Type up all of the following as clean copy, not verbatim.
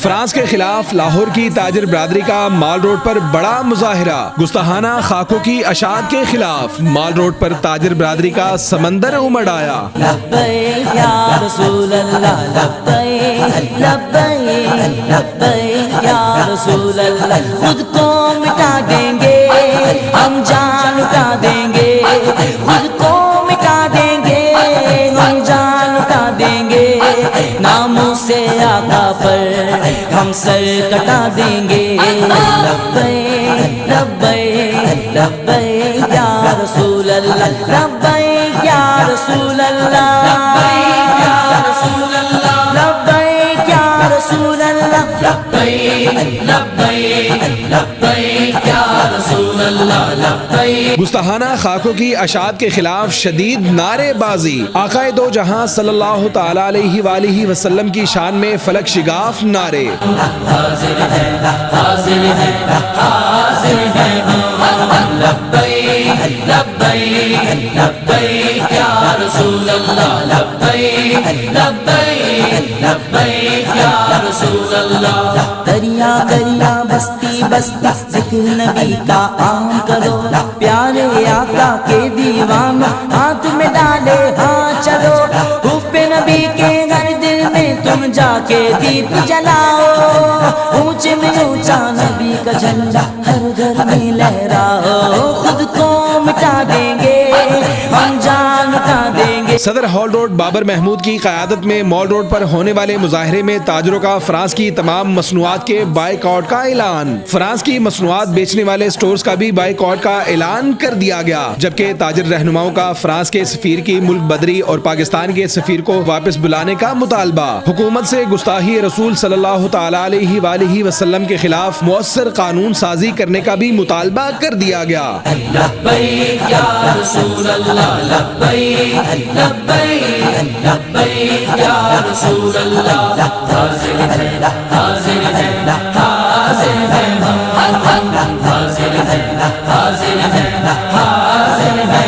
France کے خلاف لاہور کی تاجر برادری کا مال روڈ پر بڑا مظاہرہ۔ گستاخانہ خاکوں کی اشاعت کے خلاف مال روڈ پر تاجر برادری کا سمندر امڑ آیا۔ لبیک یا رسول اللہ، لبیک لبیک لبیک یا رسول اللہ، خود کو مٹا دیں گے ہم جان لٹا دیں گے، خود کو مٹا دیں گے ہم جان لٹا دیں گے، ناموں سے آقا پر ہم سر کٹا دیں گے۔ لبیک لبیک لبیک یا رسول اللہ، لبیک یا رسول اللہ، لبیک یا رسول اللہ، لبیک یا رسول اللہ، لبیک لبیک لبیک یا رسول اللہ، لبیک۔ گستاخانہ خاکوں کی اشاعت کے خلاف شدید نعرے بازی۔ آقائے دو جہاں صلی اللہ تعالی علیہ وآلہ وسلم کی شان میں فلک شگاف نعرے۔ حاضر ہے حاضر ہے حاضر ہے لبیک لبیک لبیک یا رسول اللہ، لبیک لبیک لبیک یا رسول اللہ۔ دریا دریا بستی بستی ذکر نبی کا عام کرو، پیارے آقا کے دیوان ہاتھ میں ڈالے ہاں چلو، حب نبی کے ہر دل میں تم جا کے دیپ جلاؤ، اونچے میں اونچا نبی کا جھنڈا ہر گھر میں لہراؤ، خود کو مٹا دیں گے ہم جان لٹا دیں گے۔ صدر ہال روڈ بابر محمود کی قیادت میں مال روڈ پر ہونے والے مظاہرے میں تاجروں کا فرانس کی تمام مصنوعات کے بائیکاٹ کا اعلان۔ فرانس کی مصنوعات بیچنے والے سٹورز کا بھی بائیکاٹ کا اعلان کر دیا گیا، جبکہ تاجر رہنماؤں کا فرانس کے سفیر کی ملک بدری اور پاکستان کے سفیر کو واپس بلانے کا مطالبہ۔ حکومت سے گستاخی رسول صلی اللہ تعالی علیہ وآلہ وسلم کے خلاف مؤثر قانون سازی کرنے کا بھی مطالبہ کر دیا گیا۔ لبیک یا رسول اللہ، لبیک لبیک لبیک یا رسول اللہ، حاضر ہے حاضر ہے حاضر ہے حاضر ہے حاضر ہے حاضر ہے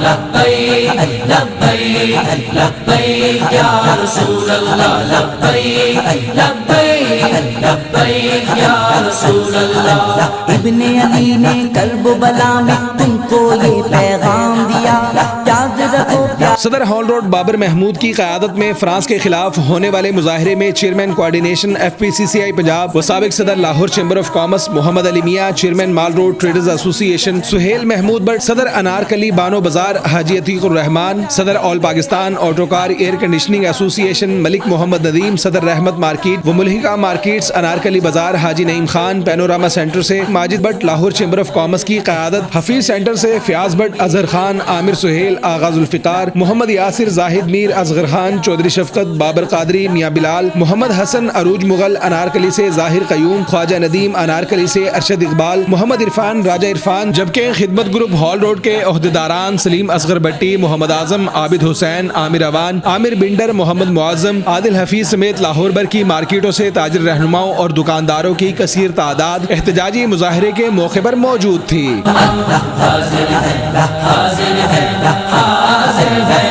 لبیک لبیک لبیک یا رسول اللہ، لبیک لبیک لبیک یا رسول اللہ۔ ابن علی نے کرب و بلا میں تم کو یہ پیغام دیا، یاد رکھو۔ صدر ہال روڈ بابر محمود کی قیادت میں فرانس کے خلاف ہونے والے مظاہرے میں چیئرمین کوارڈینیشن FPCCI پنجاب و سابق صدر Lahore chamber of commerce Muhammad Ali Miyan, chairman mall road traders ایسوسی ایشن سہیل محمود بٹ، صدر انارکلی بانو بازار حاجی عتیق الرحمان، صدر all Pakistan auto car air conditioning association ملک محمد ندیم، صدر رحمت مارکیٹ و ملحقہ مارکیٹس انارکلی بازار حاجی نعیم خان، پینوراما سینٹر سے Majid but, Lahore chamber of commerce کی قیادت حفیظ سینٹر سے فیاض بٹ، اظہر خان، عامر سہیل، آغاز الفقار، محمد یاسر، زاہد میر، اصغر خان، چودھری شفقت، بابر قادری، میاں بلال، محمد حسن، عروج مغل انارکلی سے ظاہر قیوم، خواجہ ندیم انارکلی سے ارشد اقبال، محمد عرفان، راجہ عرفان، جبکہ خدمت گروپ ہال روڈ کے عہدیداران سلیم اصغر بٹی، محمد اعظم، عابد حسین، عامر اوان، عامر بنڈر، محمد معظم، عادل حفیظ سمیت لاہور بھر کی مارکیٹوں سے تاجر رہنماؤں اور دکانداروں کی کثیر تعداد احتجاجی مظاہرے کے موقع پر موجود تھی۔ حاضر ہے حاضر ہے حاضر ہے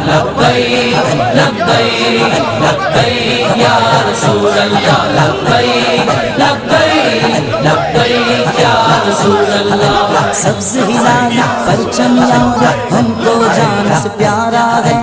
لبیک لبیک لبیک یا رسول اللہ، لبیک لبیک لبیک یا رسول اللہ۔ سبز ہلال پرچم یاد ہم کو جان سے پیارا ہے،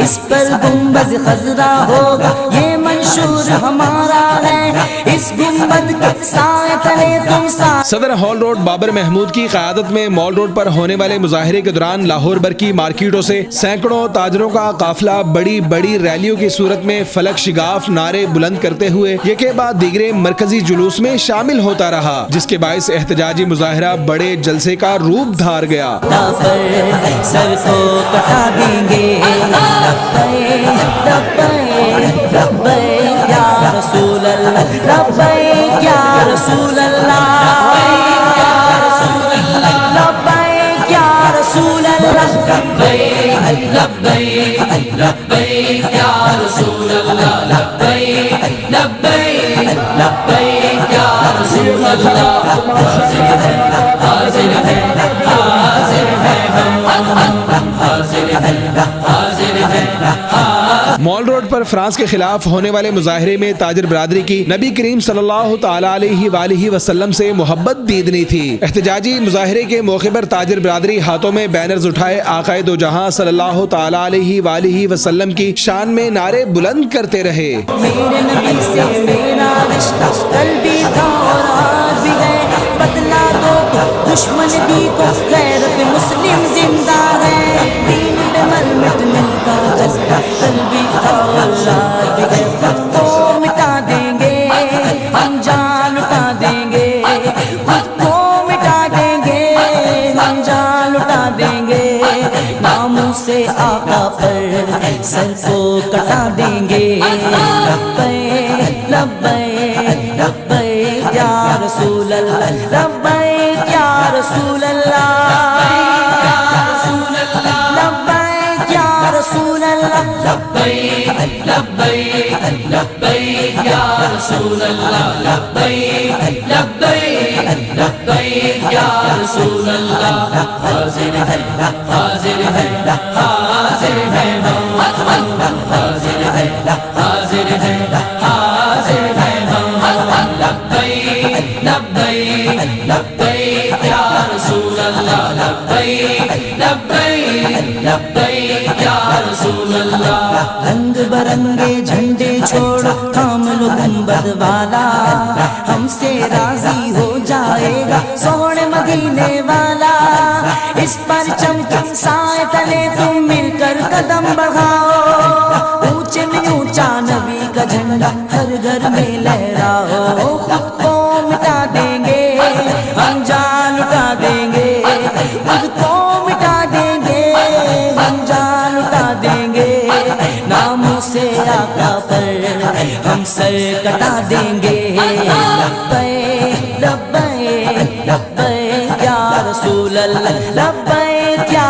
اس پر گنبد خضرا ہوگا یہ منشور ہمارا ہے، اس گنبد کے سائے تلے تم سایہ۔ صدر ہال روڈ بابر محمود کی قیادت میں مال روڈ پر ہونے والے مظاہرے کے دوران لاہور بھر کی مارکیٹوں سے سینکڑوں تاجروں کا قافلہ بڑی بڑی ریلیوں کی صورت میں فلک شگاف نعرے بلند کرتے ہوئے یکے بعد دیگرے مرکزی جلوس میں شامل ہوتا رہا، جس کے باعث احتجاجی مظاہرہ بڑے جلسے کا روپ دھار گیا۔ سر کو کٹا دیں گے، لبیک لبیک لبیک یا رسول اللہ، لبیک یا رسول اللہ، لبیک یا رسول اللہ، لبیک یا رسول اللہ، لبیک لبیک لبیک یا رسول اللہ، لبیک لبیک لبیک یا رسول اللہ۔ حاضر ہے حاضر ہے حاضر ہے حاضر ہے حاضر ہے مال روڈ پر فرانس کے خلاف ہونے والے مظاہرے میں تاجر برادری کی نبی کریم صلی اللہ تعالی علیہ وآلہ وسلم سے محبت دیدنی تھی۔ احتجاجی مظاہرے کے موقع پر تاجر برادری ہاتھوں میں بینرز اٹھائے آقائے دو جہاں صلی اللہ تعالی علیہ وآلہ وسلم کی شان میں نعرے بلند کرتے رہے۔ میرے نبی سے میرا رشتہ کل بھی تھا اور آج بھی ہے، بدلا دو تو دشمن بھی کو غیرت مسلم زندہ ہے، دین پہ مر مٹنے کا جذبہ کل بھی تھا اور آج بھی ہے، خود کو مٹا دیں گے ہم جان لٹا دیں گے، خود کو مٹا دیں گے ہم جان لٹا دیں گے، ناموں سے آقا پر سر کو کٹا دیں گے، لبیک لبیک لبیک یا رسول اللہ، لبیک یا رسول اللہ، لبیک یا رسول اللہ، لبیک لبیک لبیک یا رسول اللہ، لبیک لبیک لبیک یا رسول اللہ، حاضر ہے حاضر ہے حاضر ہے ہم، حاضر ہے حاضر ہے حاضر ہے ہم، لبیک لبیک لبیک یا رسول اللہ، لبیک لبیک لبیک یا رسول اللہ، رنگ برنگے جھنڈے چھوڑو تھام لو گنبد والا، ہم سے راضی ہو جائے گا سونے مدینے والا، اس پر چمچم سائے تلے تم مل کر قدم بڑھاؤ، اونچے میں اونچا نبی کا جھنڈا ہر گھر میں لہراؤ، خود کو مٹا دیں گے ہم جان لٹا دیں گے، خود کو مٹا دیں گے ہم جان لٹا دیں گے، ناموں سے آقا پر ہم سر کٹا دیں گے، لبیک لبیک لبیک یا رسول اللہ، لبیک یا